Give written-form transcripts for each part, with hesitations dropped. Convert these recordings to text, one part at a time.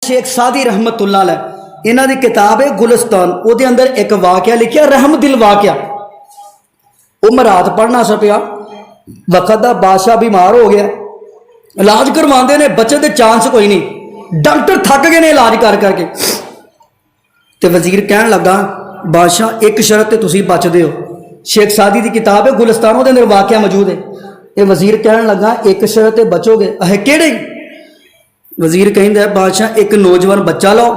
शेख सादी रहमतुल्लाह अलैह इन्हां दी किताब है गुलिस्तान, उहदे अंदर एक वाकया लिखिया रहमदिल वाकया। वो रात पढ़ना सपिया, वक्त का बादशाह बीमार हो गया, इलाज करवाते ने, बचत के चांस कोई नहीं, डॉक्टर थक गए ने इलाज कर करके। तो वजीर कह लगा बादशाह एक शर्त तुम बचते हो, शेख सादी की किताब है गुलिस्तान, वो अंदर वाकया मौजूद है। ये वजीर कह लगा एक शर्त बचोगे, अहे केड़े? वजीर कहता है बादशाह एक नौजवान बच्चा लो,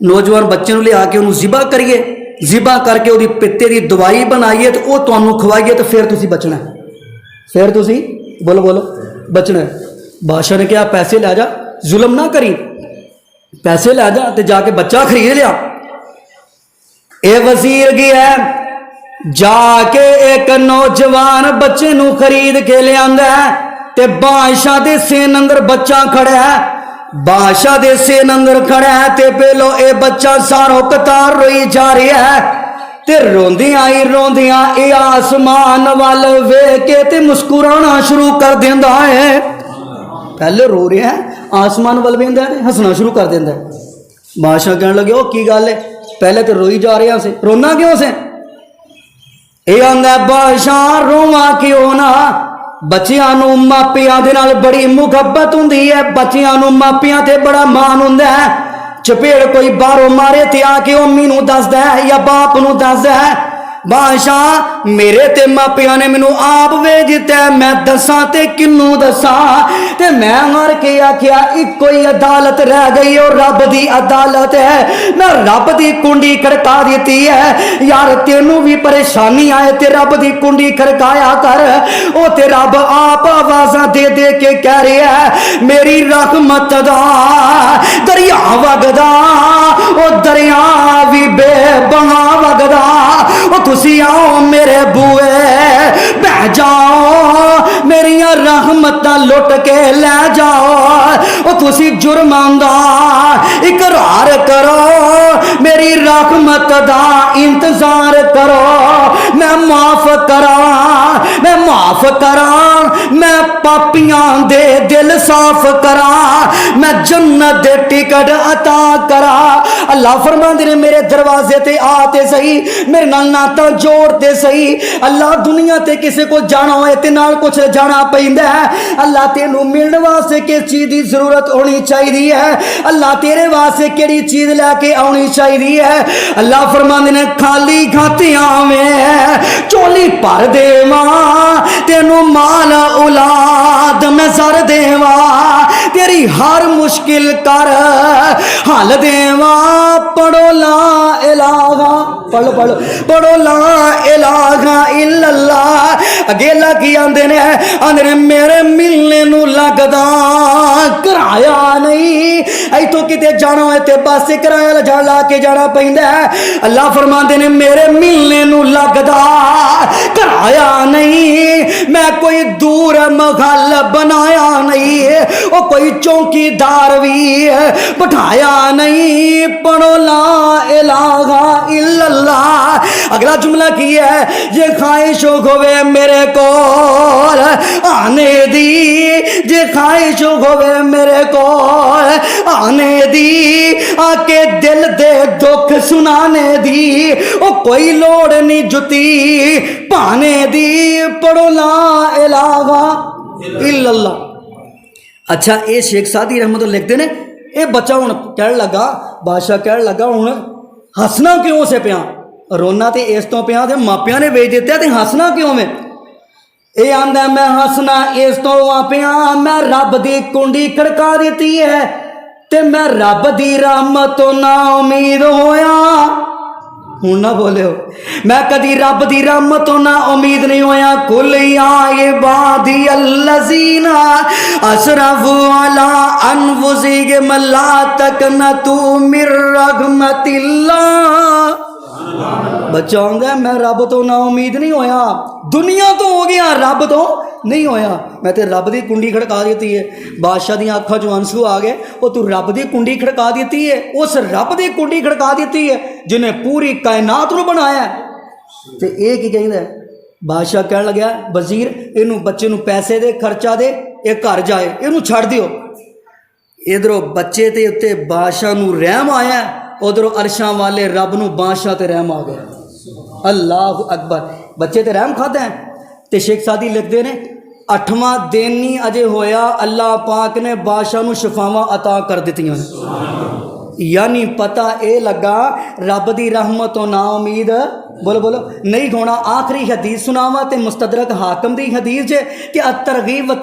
नौजवान बच्चे लिया के उन्होंने जिबा करिए, जिबा करके वो पित्ते की दवाई बनाइए तो वह तुम्हें खवाइए, तो फिर तुम बचना है, फिर तुम बोलो बोलो बचना है। बादशाह ने कहा पैसे लै जा, जुल्म ना करी, पैसे लै जा, तो जाके बच्चा खरीद लिया। ये वजीर गया जाके एक नौजवान बच्चे नू खरीद के लिया, ते बादशाह दे सेन अंदर बच्चा खड़ा है, बादशाह दे सेन अंदर खड़ा है, ते पहलो ये बच्चा सारों कतार रोई जा रही है, ते रोंदियां ही रोंदियां ये आसमान वाल वेख के ते मुस्कुराना शुरू कर देंदा है। पहले रो रहे हैं, आसमान वाल वेंदा है, हंसना शुरू कर देंदा है। बादशाह कहने लगे ओ की गल है, पहले तो रोई जा रहे से, रोना क्यों से? ये आंदा बादशाह रोवा क्यों ना, बच्चियां नूं मापियां दे नाल बड़ी मुहब्बत हुंदी है, बच्चियां नूं मापियां ते बड़ा मान हुंदा है। चपेड़ कोई बाहरों मारे ते आके अम्मी नूं दसदा है या बाप नूं दसदा है, बादशाह मेरे ते मापियां ने मैनू आप भेज दिता है, मैं दसा ते किनू दसा? ते मैं मर के आख्या इको ही अदालत रह गई और रब दी अदालत है, मैं रब दी कुंडी खड़का दी है। यार तेनू भी परेशानी आए ते रब दी कुंडी खड़काया कर, ओ ते रब आप आवाज़ां दे दे के कह रहा है मेरी रहमत दा दरिया वगदा, ओ दरिया भी बेबहा वगदा, ओ तुसी आओ मेरे बुए बह जाओ, मेरिया रहमत लुट के ले जाओ, ओ तुसी जुर्मां दा इकरार करो, मेरी रहमत दा इंतजार करो, मैं माफ करा, मैं माफ करा, मैं पापियां दे दिल साफ करा, मैं जन्नत दे टिकट अता करा। अल्लाह फरमांदे ने मेरे दरवाजे ते आते सही, मेरे नाल नाता जोड़ते सही। अल्लाह दुनिया ते किसी को जाना होए ते नाल कुछ जाना पैंदा है। अल्लाह तेनू मिलने वास्ते किस चीज की जरूरत होनी चाहिए है, अल्लाह तेरे वास्ते केड़ी चीज लैके आनी चाहिए है। अल्लाह फरमांदे ने खाली खातियां में चोली भर देवा, तेनू माल औलाद मैं सर देवा, तेरी हर मुश्किल कर हल देवा। पढ़ो ला इलाहा, पढ़ो पढ़ो पढ़ो ला इलाहा इल्लल्लाह। अगेला की आंदे ने मेरे मिलने नू लगदा किराया नहीं, इथों किते जाना होए ते बस किराया ला के जाना पैंदा है। अल्लाह फरमांदे ने मेरे मिलने नू लगदा किराया नहीं, मैं कोई दूर महल बनाया नहीं, ओ कोई चौकीदार भी बिठाया नहीं। पढ़ो ला इलाहा इल्लल्लाह। अगला जुमला की है, जे ख्वाहिश होवे मेरे को आने दी, जे ख्वाहिश होवे मेरे को आने दी, आके दिल दे दुख सुनाने दी, ओ कोई लोड़ नहीं जुती पाने दी। पढ़ो ला इलाहा इल्लल्लाह। अच्छा ये शेख सादी रहमत लिखते ने, ये बच्चा हूँ कह लगा, बादशाह कह लगा हूँ हसना क्यों से पिया, रोना तो इस तो पिया थे मापिया ने बेच दिता, तो हसना क्यों में? ये आंदा मैं हसना इस तो पिया, मैं रब दी कुंडी खड़का दी है, ते मैं रब दी रहमत तो ना उम्मीद होया। हूँ ना बोलियो, मैं कदी रब दी रहमत तो ना उम्मीद नहीं होया। कुल या इबादी अल्लज़ीना असरफू अला अनफुसिहिम ला तकनतू मिर रहमतिल्लाह। बच्चा आंदा मैं रब तो ना उम्मीद नहीं होया, दुनिया तो हो गया रब तो नहीं होया। मैं तो रब की कुंडी खड़का दी है, बादशाह दी अखां चों आंसू आ गए, वो तू रब की कुंडी खड़का दी है, उस रब की कुंडी खड़का दी है जिन्हें पूरी कायनात नूं बनाया। तो ये की कहंदा है? बादशाह कह लग्या वजीर इनू बच्चे नूं पैसे दे, खर्चा दे, ये घर जाए, इनू छड़ दियो। इधरों बच्चे के उत्ते बादशाह नूं रहम आया, उधरों अरशां वाले रब नूं बादशाह ते रहम आ गया। अल्लाह अकबर। बच्चे ते रहम खादा है। तो शेख सादी लिखते हैं 8वां दिन नहीं अजे होया, अल्लाह पाक ने बादशाह नूं शफावां अता कर दित्तियां। यानी पता ये लगा रब की रहमत तो ना उम्मीद बोलो बोलो नहीं होना। आखिरी हदीस सुनावा तो मुस्तदरक हाकम की हदीस है कि तरगीब व